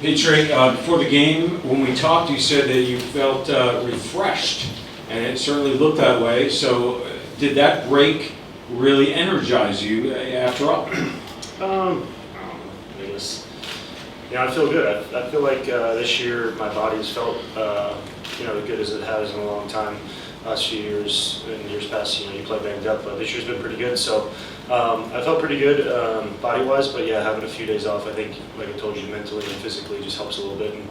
Hey Trey, before the game, when we talked, you said that you felt refreshed, and it certainly looked that way. So, did that break really energize you after all? I guess, I feel good. I feel like this year my body's felt, as good as it has in a long time. Last few years, in years past, you play banged up, but this year's been pretty good. So I felt pretty good body-wise, but yeah, having a few days off, I think, like I told you, mentally and physically just helps a little bit and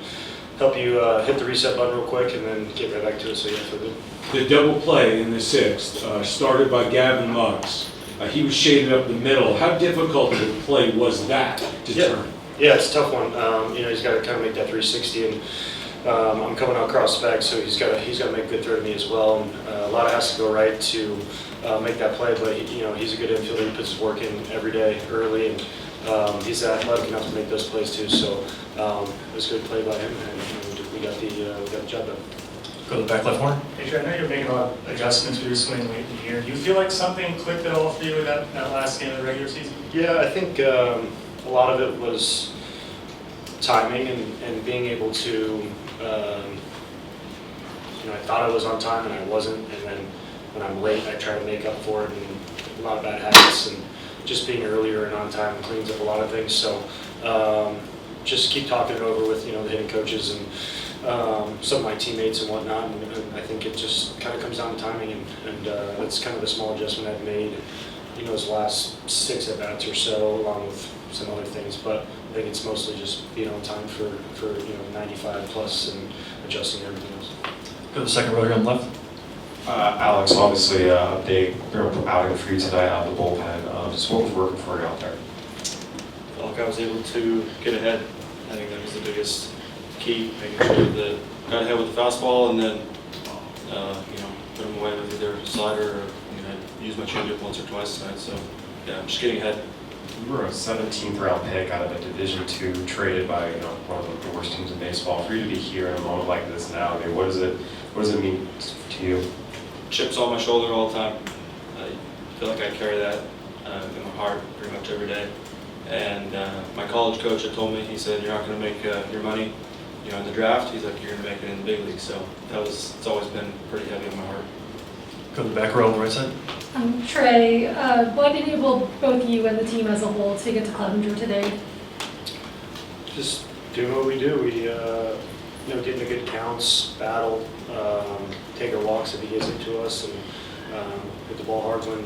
help you hit the reset button real quick and then get right back to it. So yeah, I feel good. The double play in the sixth, started by Gavin Muggs. He was shaded up the middle. How difficult of a play was that to turn? Yeah, it's a tough one. He's got to kind of make that 360, and I'm coming out across the back, so he's got to make a good throw to me as well. And a lot has to go right to make that play. But he's a good infielder. He puts his work in every day early, and he's athletic enough to make those plays too. So it was a good play by him, and we got the job done. Go to the back left corner. Hey, Trey, I know you're making a lot of adjustments for your swing late in the year. Do you feel like something clicked at all for you in that last game of the regular season? Yeah, I think a lot of it was timing and being able to, I thought I was on time and I wasn't, and then when I'm late, I try to make up for it, and a lot of bad habits, and just being earlier and on time cleans up a lot of things. So just keep talking it over with, the hitting coaches and some of my teammates and whatnot, and I think it just kind of comes down to timing, and that's kind of the small adjustment I've made, his last 6 at-bats or so, along with some other things, but I think it's mostly just being on time for 95 plus and adjusting everything else. Go to the second row here on the left. Alex, obviously a big outing for you tonight out of the bullpen. Just what was working for you out there? I felt like I was able to get ahead. I think that was the biggest key, making sure that got ahead with the fastball and then, put them away with either slider or, I used my changeup once or twice tonight. So, yeah, I'm just getting ahead. You were a 17th round pick out of a Division II, traded by one of the worst teams in baseball. For you to be here in a moment like this now, what does it mean to you? Chips on my shoulder all the time. I feel like I carry that in my heart pretty much every day. And my college coach had told me, he said, "You're not going to make your money, in the draft." He's like, "You're going to make it in the big league." So it's always been pretty heavy on my heart. Go to the back row on the right side. Trey, what enabled both you and the team as a whole to get to Clevenger today? Just doing what we do. We, getting the good counts, battle, take our walks if he gives it to us, and hit the ball hard when,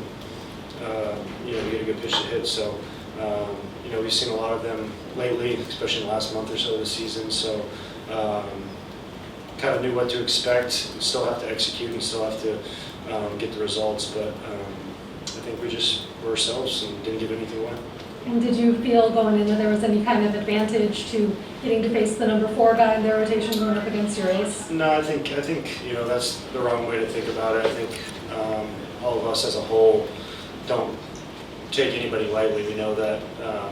we get a good pitch to hit. So, we've seen a lot of them lately, especially in the last month or so of the season. So, kind of knew what to expect. Still have to execute and still have to get the results, but I think we just were ourselves and didn't give anything away. And did you feel going in that there was any kind of advantage to getting to face the number 4 guy in their rotation going up against your ace? No, I think that's the wrong way to think about it. I think all of us as a whole don't take anybody lightly. We know that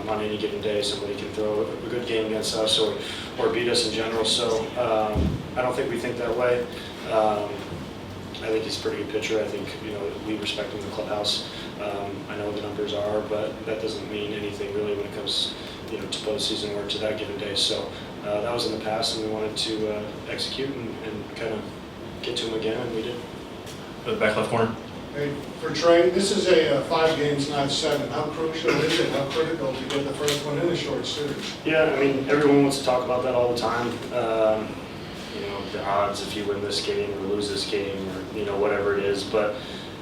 on any given day somebody can throw a good game against us or beat us in general. So I don't think we think that way. I think he's a pretty good pitcher. I think we respect him in the clubhouse. I know what the numbers are, but that doesn't mean anything really when it comes to postseason or to that given day. So that was in the past, and we wanted to execute and kind of get to him again, and we did. Go to the back left corner. Hey, for Trey, this is a 5 games, not 7. How crucial is it? How critical to get the first one in a short series? Yeah, I mean, everyone wants to talk about that all the time. The odds if you win this game or lose this game or whatever it is, but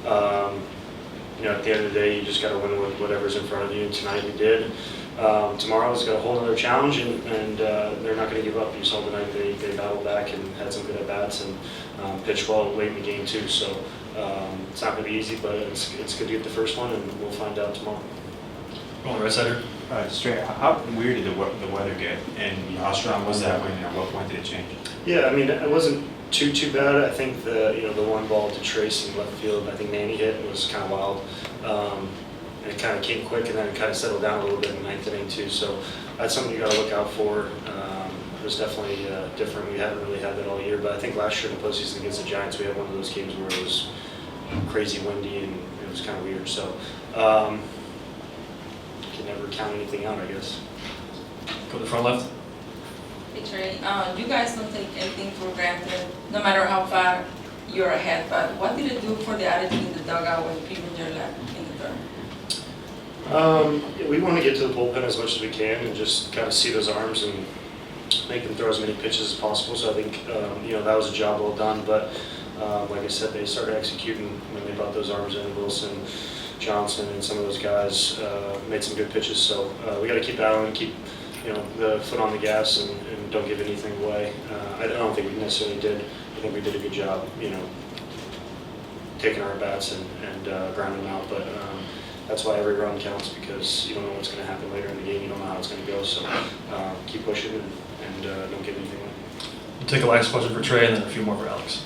at the end of the day, you just got to win with whatever's in front of you. Tonight we did. Tomorrow's got a whole other challenge, and they're not going to give up. You saw tonight they battled back and had some good at bats and pitched well late in the game too. So it's not going to be easy, but it's good to get the first one, and we'll find out tomorrow. Go on the right side here. Straight, how weird did the weather get, and how strong was that wind, and at what point did it change? Yeah, I mean, it wasn't too bad. I think the one ball to Trace in left field, I think Manny hit, was kind of wild. And it kind of came quick, and then it kind of settled down a little bit in the 9th inning too. So that's something you got to look out for. It was definitely different. We haven't really had that all year, but I think last year in the postseason against the Giants, we had one of those games where it was crazy windy and it was kind of weird. So can never count anything out, I guess. Go to the front left. Hey Trey, you guys don't take anything for granted, no matter how far you're ahead, but what did it do for the attitude in the dugout when people are left in the third? We want to get to the bullpen as much as we can and just kind of see those arms and make them throw as many pitches as possible. So I think, that was a job well done. But like I said, they started executing when they brought those arms in. Wilson, Johnson, and some of those guys made some good pitches. So we got to keep battling, keep the foot on the gas, and don't give anything away. I don't think we necessarily did. I think we did a good job, taking our bats and grounding them out. But that's why every run counts, because you don't know what's going to happen later in the game. You don't know how it's going to go. So keep pushing and don't give anything away. We'll take a last question for Trey and then a few more for Alex.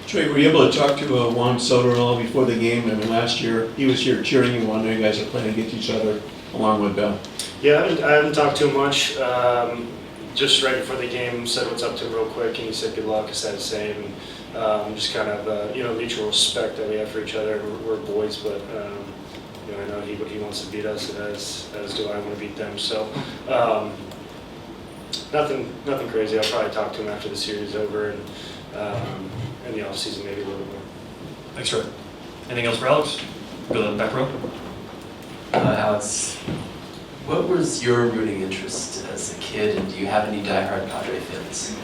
Trey, were you able to talk to Juan Soto at all before the game? I mean, last year he was here cheering you on. You guys are playing against each other along with Bell. Yeah, I haven't talked to him much. Just right before the game, said what's up to him real quick, and he said good luck. I said the same. And just kind of mutual respect that we have for each other. We're boys, but I know he wants to beat us, as do I want to beat them. So nothing crazy. I'll probably talk to him after the series is over and in the off season maybe a little bit more. Thanks, Trey. Anything else for Alex? Go to the back row. Alex, what was your rooting interest as a kid, and do you have any diehard Padre fans?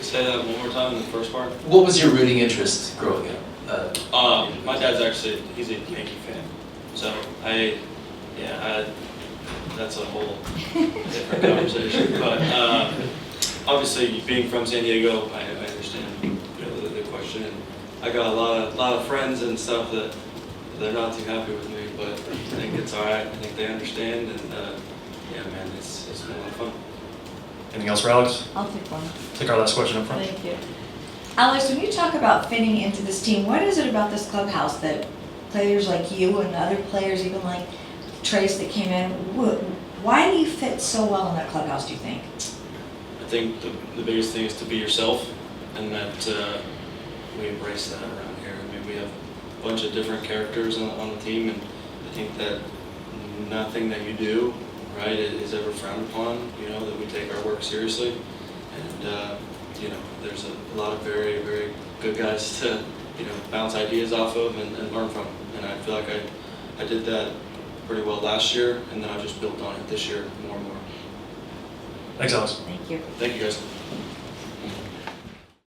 Say that one more time in the first part. What was your rooting interest growing up? My dad's actually, he's a Yankee fan. So that's a whole different conversation. But obviously, being from San Diego, I understand the question. And I got a lot of friends and stuff that they're not too happy with me, but I think it's all right. I think they understand, and man, it's been a lot of fun. Anything else for Alex? I'll take one. Take our last question up front. Thank you. Alex, when you talk about fitting into this team, what is it about this clubhouse that players like you and other players, even like Trace that came in, why do you fit so well in that clubhouse, do you think? I think the biggest thing is to be yourself, and that we embrace that around here. I mean, we have a bunch of different characters on the team, and I think that nothing that you do, right, is ever frowned upon, that we take our work seriously. And, there's a lot of very, very good guys to, bounce ideas off of and learn from. And I feel like I did that pretty well last year, and then I just built on it this year more and more. Thanks, Alex. Thank you. Thank you, guys.